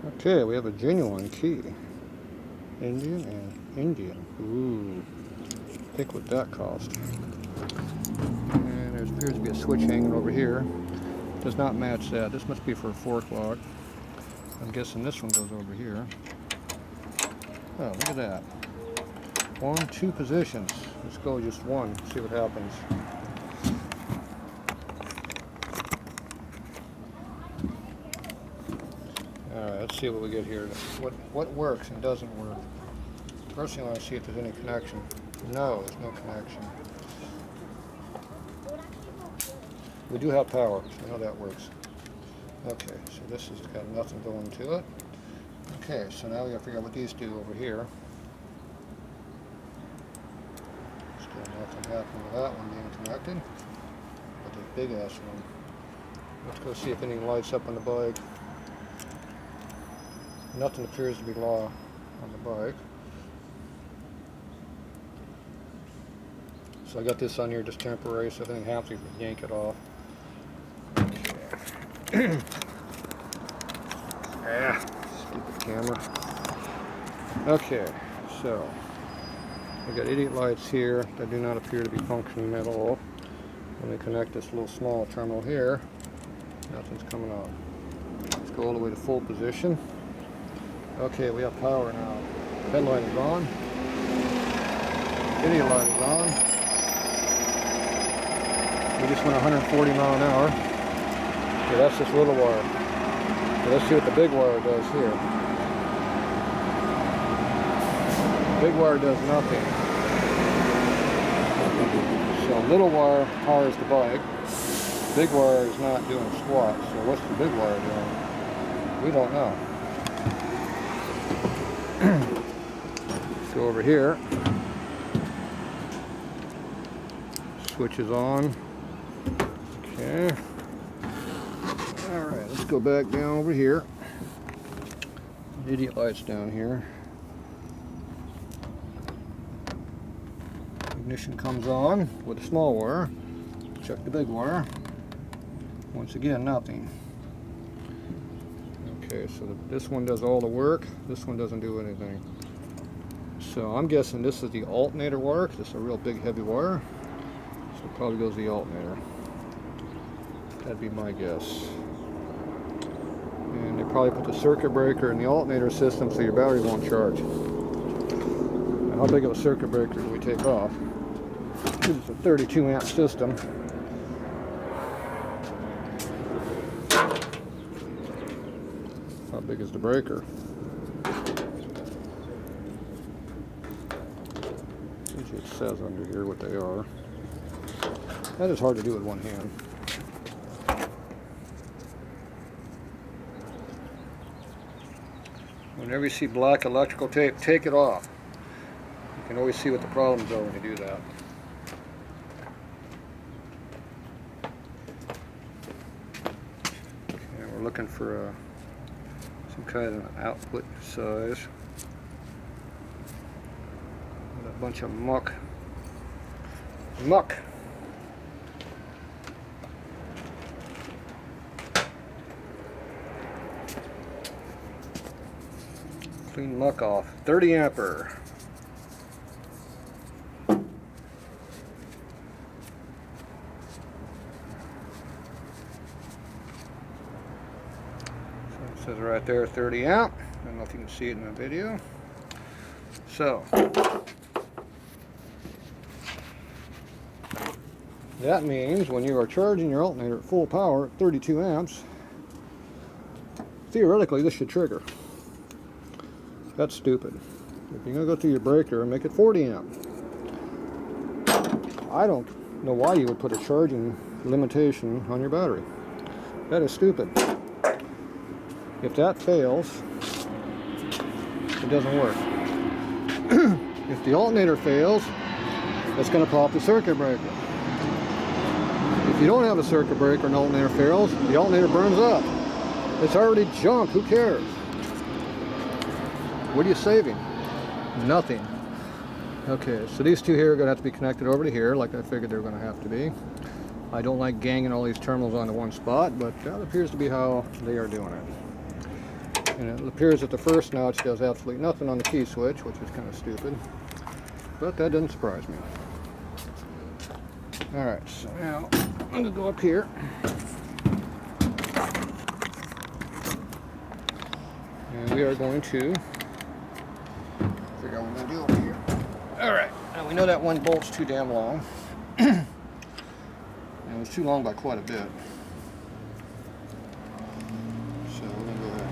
Okay, we have a genuine key. Indian and Indian. Ooh. Think what that cost. And there appears to be a switch hanging over here. Does not match that. This must be for a fork lock. I'm guessing this one goes over here. Oh, look at that. 1, 2 positions. Let's go just one, see what happens. Alright, let's see what we get here. What works and doesn't work. First thing I want to see if there's any connection. No, there's no connection. We do have power, so I know that works. Okay, so this has got nothing going to it. Okay, so now we gotta figure out what these do over here. Still nothing happening with that one being connected. But the big ass one. Let's go see if anything lights up on the bike. Nothing appears to be law on the bike. So I got this on here just temporary, so if anything happens, you can yank it off. Okay. Stupid camera. Okay, so we got idiot lights here that do not appear to be functioning at all. When we connect this little small terminal here, nothing's coming on. Let's go all the way to full position. Okay, we have power now. Headlight is on. Idiot light is on. We just went 140 miles an hour. Okay, that's this little wire. Okay, let's see what the big wire does here. Big wire does nothing. So little wire powers the bike. Big wire is not doing squat. So what's the big wire doing? We don't know. Let's go over here. Switch is on. Okay. Alright, let's go back down over here. Idiot lights down here. Ignition comes on with a small wire. Check the big wire. Once again, nothing. Okay, so this one does all the work. This one doesn't do anything. So I'm guessing this is the alternator wire, because it's a real big heavy wire. So it probably goes to the alternator. That'd be my guess. And they probably put the circuit breaker in the alternator system so your battery won't charge. Now, how big of a circuit breaker do we take off? This is a 32 amp system. How big is the breaker? Usually it says under here what they are. That is hard to do with one hand. Whenever you see black electrical tape, take it off. You can always see what the problems are when you do that. Okay, we're looking for some kind of an output size. With a bunch of muck. Clean muck off. 30 ampere. So it says right there 30 amp. I don't know if you can see it in the video. So that means when you are charging your alternator at full power at 32 amps, theoretically this should trigger. That's stupid. If you're going to go through your breaker and make it 40 amp. I don't know why you would put a charging limitation on your battery. That is stupid. If that fails, it doesn't work. If the alternator fails, it's going to pop the circuit breaker. If you don't have a circuit breaker and the alternator fails, the alternator burns up. It's already junk. Who cares? What are you saving? Nothing. Okay, so these two here are going to have to be connected over to here, like I figured they were going to have to be. I don't like ganging all these terminals onto one spot, but that appears to be how they are doing it. And it appears that the first notch does absolutely nothing on the key switch, which is kind of stupid. But that doesn't surprise me. Alright, so now I'm going to go up here. And we are going to figure out what we're going to do over here. Alright, now we know that one bolt's too damn long. And it was too long by quite a bit. So we're going to go ahead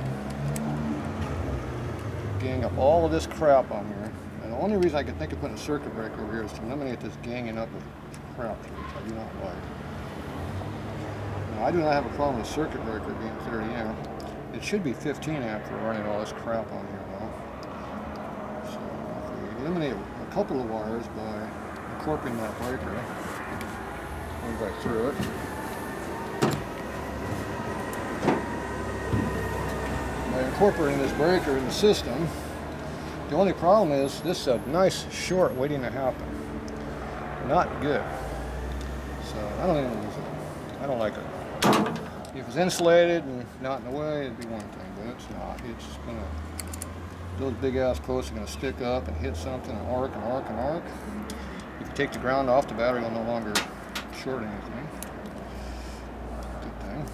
and gang up all of this crap on here. And the only reason I could think of putting a circuit breaker over here is to eliminate this ganging up of crap, which I do not like. Now, I do not have a problem with a circuit breaker being 30 amp. It should be 15 amp for running all this crap on here now. So if we eliminate a couple of wires by incorporating that breaker, move right through it. By incorporating this breaker in the system, the only problem is this is a nice short waiting to happen. Not good. So I don't even use it. I don't like it. If it's insulated and not in the way, it'd be one thing, but it's not. It's just gonna, those big ass posts are gonna stick up and hit something and arc and arc and arc. If you take the ground off, the battery will no longer short anything. Good thing.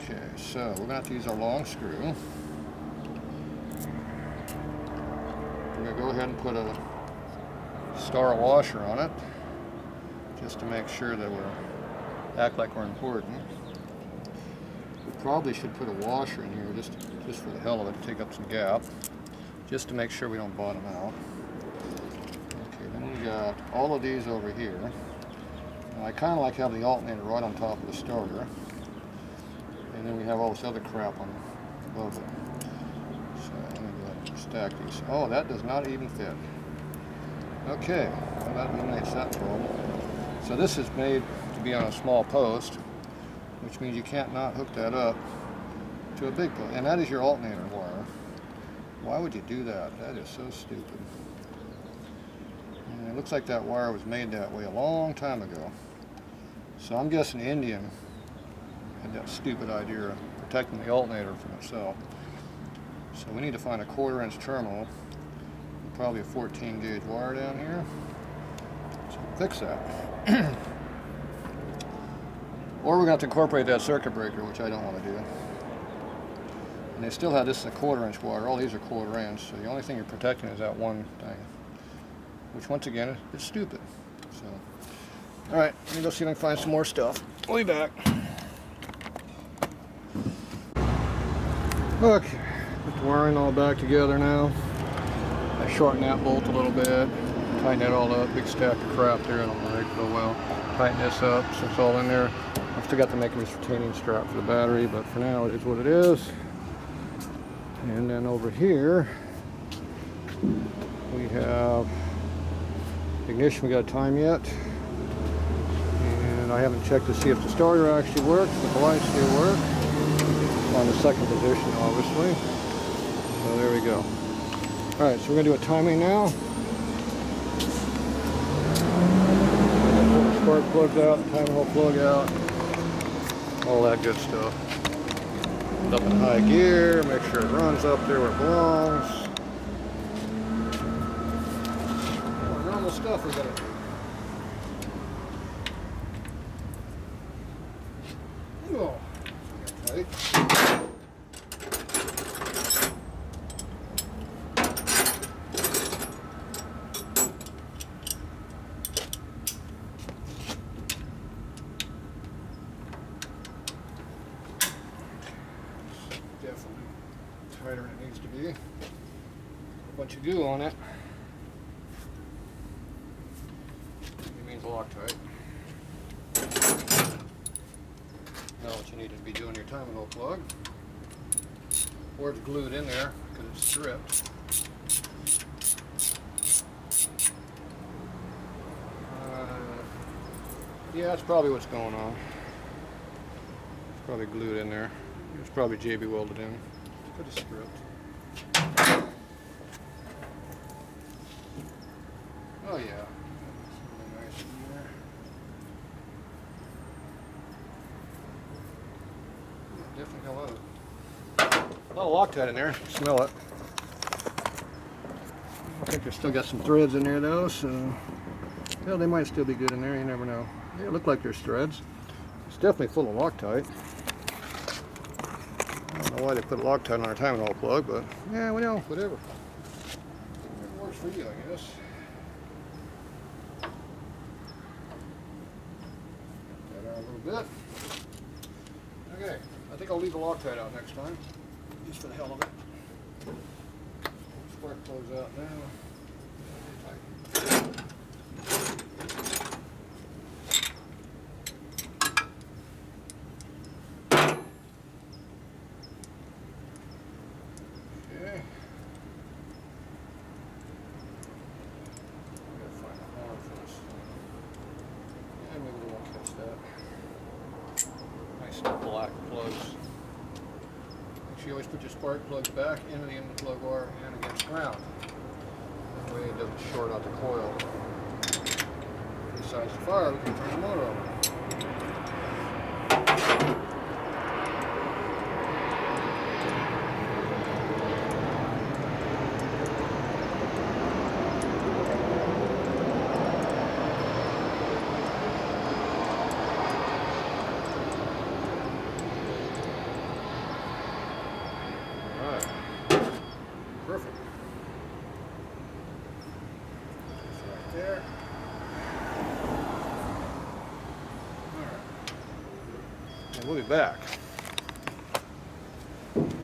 Okay, so we're gonna have to use our long screw. We're gonna go ahead and put a star washer on it, just to make sure that we're act like we're important. We probably should put a washer in here just for the hell of it, to take up some gap, just to make sure we don't bottom out. Okay, then we got all of these over here. Now, I kind of like having the alternator right on top of the starter, and then we have all this other crap on above it. So let me go ahead and stack these. Oh, that does not even fit. Okay, well, that eliminates that problem. So this is made to be on a small post, which means you can't not hook that up to a big post. And that is your alternator wire. Why would you do that? That is so stupid. And it looks like that wire was made that way a long time ago. So I'm guessing Indian had that stupid idea of protecting the alternator from itself. So we need to find a 1/4 inch terminal, probably a 14 gauge wire down here. So fix that. Or we're going to have to incorporate that circuit breaker, which I don't want to do. And they still have this is a 1/4 inch wire. All these are 1/4 inch, so the only thing you're protecting is that one thing, which once again is stupid. So, all right, let me go see if I can find some more stuff. We'll be back. Okay, put the wiring all back together now. I shorten that bolt a little bit, tighten it all up. Big stack of crap there, I don't like. Oh well. Tighten this up so it's all in there. I've still got to make this retaining strap for the battery, but for now it is what it is. And then over here we have ignition. We got time yet, and I haven't checked to see if the starter actually works, but the lights do work. On the second position, obviously. So there we go. All right, so we're gonna do a timing now. Spark plugs out, timing hole plug out, all that good stuff. Up in high gear, make sure it runs up there where it belongs. All the normal stuff we gotta do. Oh, tight. Definitely tighter than it needs to be. A bunch of goo on it. It means Loctite. Now what you need to be doing your timing hole plug, or it's glued in there because it's stripped. Yeah, that's probably what's going on. It's probably glued in there. It's probably JB welded in. Pretty stripped. Oh yeah. Really nice in there. Yeah, definitely Hello. A lot of Loctite in there. Smell it. I think they still got some threads in there though, so well, they might still be good in there. You never know. They look like there's threads. It's definitely full of Loctite. I don't know why they put Loctite on our timing hole plug, but yeah, we know. Whatever. It works for you, I guess. That out a little bit. Okay, I think I'll leave the Loctite out next time, just for the hell of it. Spark plugs out now. Okay. Gotta find a horn for this. Yeah, maybe we won't catch that. Nice black plugs. Make sure you always put your spark plugs back into the end of the plug wire and against ground. That way it doesn't short out the coil. Besides the fire, we can turn the motor over. Perfect. It's right there. All right. And we'll be back.